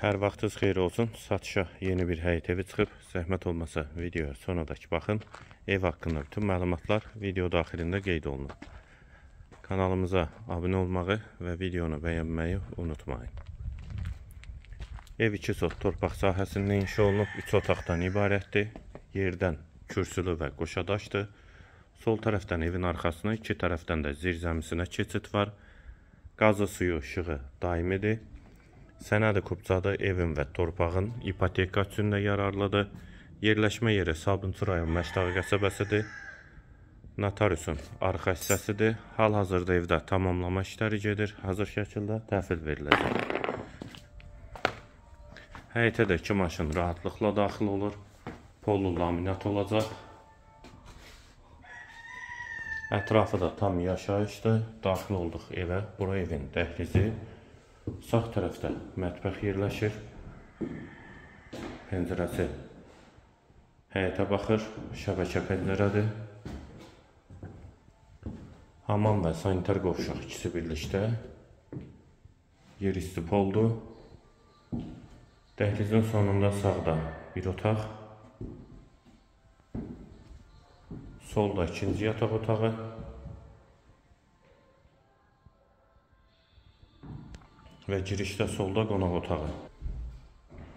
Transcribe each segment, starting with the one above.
Hər vaxtınız xeyir olsun. Satışa yeni bir həyət evi çıxıb. Zəhmət olmasa videoya sonradakı baxın. Ev haqqında bütün məlumatlar video daxilində qeyd olunur. Kanalımıza abunə olmağı və videonu bəyənməyi unutmayın. Ev 2 sot torpaq sahəsində inşa olunub. 3 otaqdan ibarətdir. Yerdən kürsülü və qoşadaşdır. Sol tərəfdən evin arxasına, iki tərəfdən də zirzəmisinə keçid var. Qazı, suyu, işığı daimidir. Sənədi kubcadı evin və torpağın ipoteka üçün də yararlıdır. Yerləşmə yeri Sabunçu rayon Məşdağı qəsəbəsidir. Notariusun arxa hissəsidir. Hal-hazırda evdə tamamlama işləri gedir. Hazır şəkildə təhvil veriləcək. Həyətə də 2 maşın rahatlıqla daxil olur. Pollu laminat olacaq. Ətrafı da tam yaşayışdır. Daxil olduq evə. Bura evin dəhlizi. Sağ tərəfdə mətbəx yerləşir. Pəncərəsi həyətə baxır. Şəbəkə pəncərədir. Hamam və sanitar qovşaq ikisi birlikdə. Yer isti poldur. Dəhlizin sonunda sağda bir otaq. Solda ikinci yataq otağı. Və girişdə solda qonaq otağı.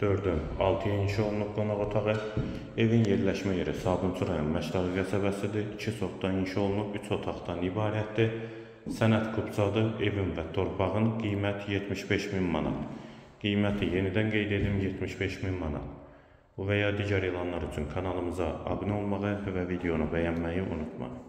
4-dən 6-ya inşa olunub qonaq otağı. Evin yerləşmə yeri Sabunçu rayon Məşdağı qəsəbəsidir. 2 sotdan inşa olunub, 3 otaqdan ibarətdir. Sənəd kubcadı, evin və torpağın qiyməti 75.000 manat. Qiyməti yenidən qeyd edim 75.000 manat. Bu və ya digər elanlar üçün kanalımıza abunə olmağı və videonu bəyənməyi unutmayın.